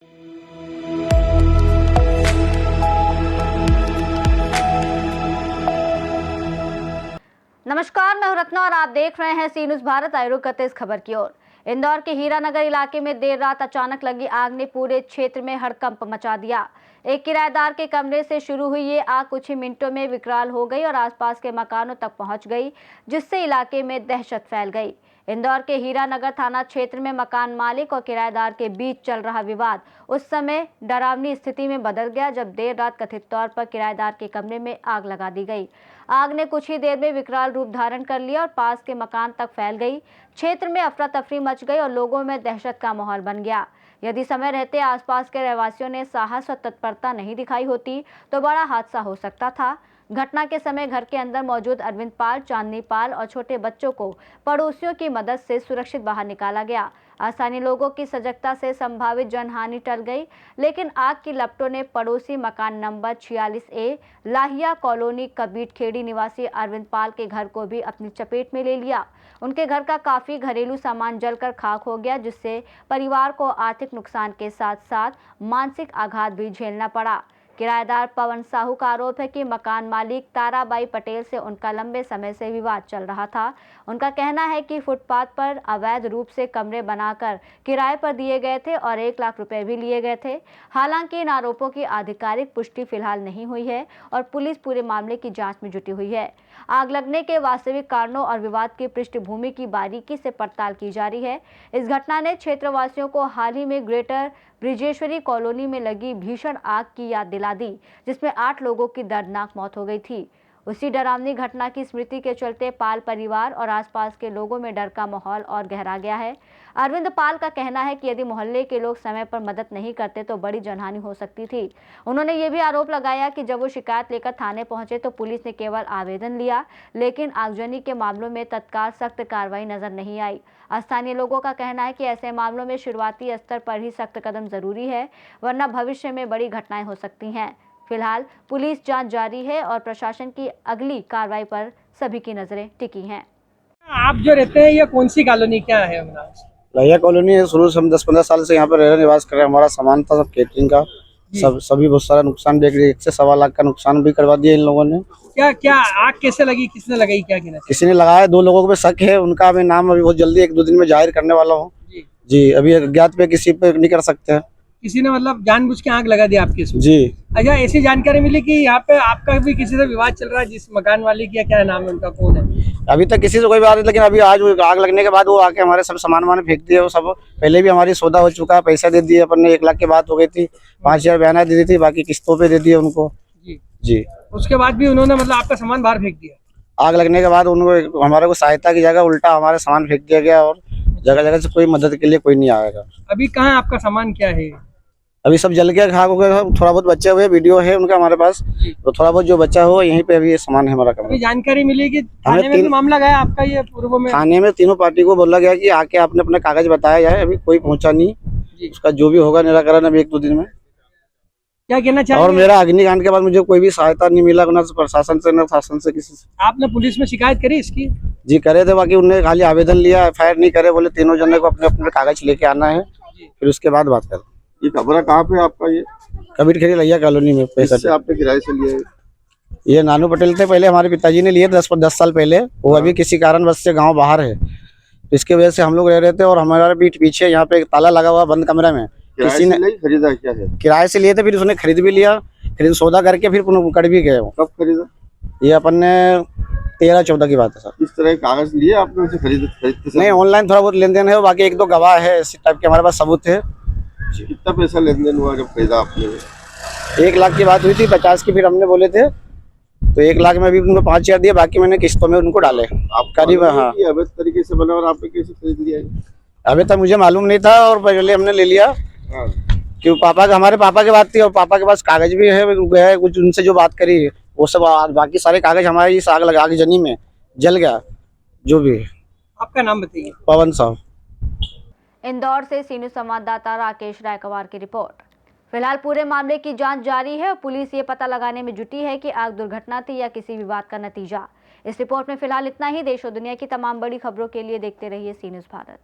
नमस्कार, मैं हूं रत्ना और आप देख रहे हैं सी न्यूज़ भारत। आइए रुक करते इस खबर की ओर। इंदौर के हीरानगर इलाके में देर रात अचानक लगी आग ने पूरे क्षेत्र में हड़कंप मचा दिया। एक किराएदार के कमरे से शुरू हुई ये आग कुछ ही मिनटों में विकराल हो गई और आसपास के मकानों तक पहुंच गई, जिससे इलाके में दहशत फैल गई। इंदौर के हीरानगर थाना क्षेत्र में मकान मालिक और किराएदार के बीच चल रहा विवाद उस समय डरावनी स्थिति में बदल गया जब देर रात कथित तौर पर किराएदार के कमरे में आग लगा दी गई। आग ने कुछ ही देर में विकराल रूप धारण कर लिया और पास के मकान तक फैल गई। क्षेत्र में अफरा तफरी मच गई और लोगों में दहशत का माहौल बन गया। यदि समय रहते आसपास के रहवासियों ने साहस और तत्परता नहीं दिखाई होती तो बड़ा हादसा हो सकता था। घटना के समय घर के अंदर मौजूद अरविंद पाल, चांदनी पाल और छोटे बच्चों को पड़ोसियों की मदद से सुरक्षित बाहर निकाला गया। स्थानीय लोगों की सजगता से संभावित जनहानि टल गई, लेकिन आग की लपटों ने पड़ोसी मकान number 46A Lahiya colony Kabir Kheri निवासी अरविंद पाल के घर को भी अपनी चपेट में ले लिया। उनके घर का काफी घरेलू सामान जलकर खाक हो गया, जिससे परिवार को आर्थिक नुकसान के साथ साथ मानसिक आघात भी झेलना पड़ा। किराएदार पवन साहू का आरोप है कि मकान मालिक ताराबाई पटेल से उनका लंबे समय से विवाद चल रहा था। उनका कहना है कि फुटपाथ पर अवैध रूप से कमरे बनाकर किराए पर दिए गए थे और 1 लाख रुपए भी लिए गए थे। हालांकि इन आरोपों की आधिकारिक पुष्टि फिलहाल नहीं हुई है और पुलिस पूरे मामले की जांच में जुटी हुई है। आग लगने के वास्तविक कारणों और विवाद की पृष्ठभूमि की बारीकी से पड़ताल की जा रही है। इस घटना ने क्षेत्रवासियों को हाल ही में ग्रेटर ब्रिजेश्वरी कॉलोनी में लगी भीषण आग की याद दिला दी, जिसमें 8 लोगों की दर्दनाक मौत हो गई थी। उसी डरावनी घटना की स्मृति के चलते पाल परिवार और आसपास के लोगों में डर का माहौल और गहरा गया है। अरविंद पाल का कहना है कि यदि मोहल्ले के लोग समय पर मदद नहीं करते तो बड़ी जनहानि हो सकती थी। उन्होंने ये भी आरोप लगाया कि जब वो शिकायत लेकर थाने पहुंचे तो पुलिस ने केवल आवेदन लिया, लेकिन आगजनी के मामलों में तत्काल सख्त कार्रवाई नजर नहीं आई। स्थानीय लोगों का कहना है कि ऐसे मामलों में शुरुआती स्तर पर ही सख्त कदम जरूरी है, वरना भविष्य में बड़ी घटनाएं हो सकती हैं। फिलहाल पुलिस जांच जारी है और प्रशासन की अगली कार्रवाई पर सभी की नजरें टिकी हैं। आप जो रहते हैं ये कौन सी कॉलोनी क्या है? लाहिया कॉलोनी है। शुरू से हम 10-15 साल से यहाँ पर रह निवास कर रहे हैं। हमारा सामान था सब कैटरिंग का, सभी बहुत सारा नुकसान देख रही, 1 से सवा लाख का नुकसान भी करवा दिया इन लोगों ने। क्या क्या आग कैसे लगी, किसने लगाई, क्या कहना? किसी ने लगाया, 2 लोगों को शक है। उनका मैं नाम अभी बहुत जल्दी 1-2 दिन में जाहिर करने वाला हूँ जी। अभी अज्ञात पे किसी पे नहीं कर सकते हैं। किसी ने मतलब जानबूझ के आग लगा दी आपके इसमें? जी। अच्छा, ऐसी जानकारी मिली कि यहाँ पे आपका भी किसी से विवाद चल रहा है, जिस मकान वाले की, क्या नाम है उनका, कौन है? अभी तक किसी से कोई बात नहीं, लेकिन अभी आज आग लगने के बाद वो आके हमारे सब सामान फेंक दिए। वो सब पहले भी हमारी सौदा हो चुका है, पैसा दे दिए अपन ने। 1 लाख की बात हो गई थी, 5,000 बयाना दे दी थी, बाकी किस्तों पे दे दिए उनको जी। उसके बाद भी उन्होंने मतलब आपका सामान बाहर फेंक दिया? आग लगने के बाद उनको हमारे को सहायता की जगह उल्टा हमारे सामान फेंक दिया गया और जगह जगह से कोई मदद के लिए कोई नहीं आएगा। अभी कहाँ आपका सामान क्या है? अभी सब जल गया, खाक हो गया। थोड़ा बहुत बचे हुए वीडियो है उनका हमारे पास, तो थोड़ा बहुत जो बचा हो यहीं पे अभी ये सामान है हमारा। अभी जानकारी मिली कि थाने में भी मामला गया आपका, ये पूर्व में थाने में तीनों पार्टी को बोला गया कि आके आपने अपना कागज बताया जाए। अभी कोई पहुंचा नहीं, उसका जो भी होगा निराकरण अभी 1-2 दिन में। क्या कहना चाहिए? और मेरा अग्निकांड के बाद मुझे कोई भी सहायता नहीं मिला, ना प्रशासन से, ना शासन से, किसी से। आपने पुलिस में शिकायत करी इसकी? जी करे थे, बाकी उन्होंने खाली आवेदन लिया, FIR नहीं करे। बोले तीनों जने को अपने अपने कागज लेके आना है, फिर उसके बाद बात कर। ये कमरा कहाँ पे आपका? ये कबीर खेड़ी लाहिया कॉलोनी में। पैसा से आपने किराए से लिया है? ये नानू पटेल थे, पहले हमारे पिताजी ने लिए 10 साल पहले। वो अभी किसी कारणवश से गांव बाहर है, तो इसके वजह से हम लोग रह रहे थे। और हमारा पीछे यहाँ पे एक ताला लगा हुआ बंद कमरे में। किसी ने नहीं खरीदा? क्या है? किराए से लिए थे, फिर उसने खरीद भी लिया, खरीद सौदा करके फिर कट भी गए। कब खरीदा? ये अपन ने 13-14 की बात है सर। इस तरह के कागज लिए आपने उसे खरीदते? नहीं, ऑनलाइन थोड़ा बहुत लेन देन है, बाकी 1-2 गवाह है इस टाइप के हमारे पास सबूत है। कितना पैसा लेन देन हुआ जब खरीदा आपने? 1 लाख की बात हुई थी, 50 की फिर हमने बोले थे, तो 1 लाख में भी उनको 5,000 दिए, बाकी मैंने किस्तों में उनको डाले। आप करीब हाँ अवैध तरीके से बना और आपने कैसे खरीद लिया? अभी तक मुझे मालूम नहीं था और पहले हमने ले लिया कि हमारे पापा की बात थी और पापा के पास कागज भी है कुछ उनसे जो बात करी वो सब। बाकी सारे कागज हमारे इस आग जनी में जल गया जो भी। आपका नाम बताइए। पवन साहब। इंदौर से सी न्यूज़ संवाददाता राकेश रायकवार की रिपोर्ट। फिलहाल पूरे मामले की जांच जारी है और पुलिस ये पता लगाने में जुटी है कि आग दुर्घटना थी या किसी विवाद का नतीजा। इस रिपोर्ट में फिलहाल इतना ही। देश और दुनिया की तमाम बड़ी खबरों के लिए देखते रहिए सी न्यूज़ भारत।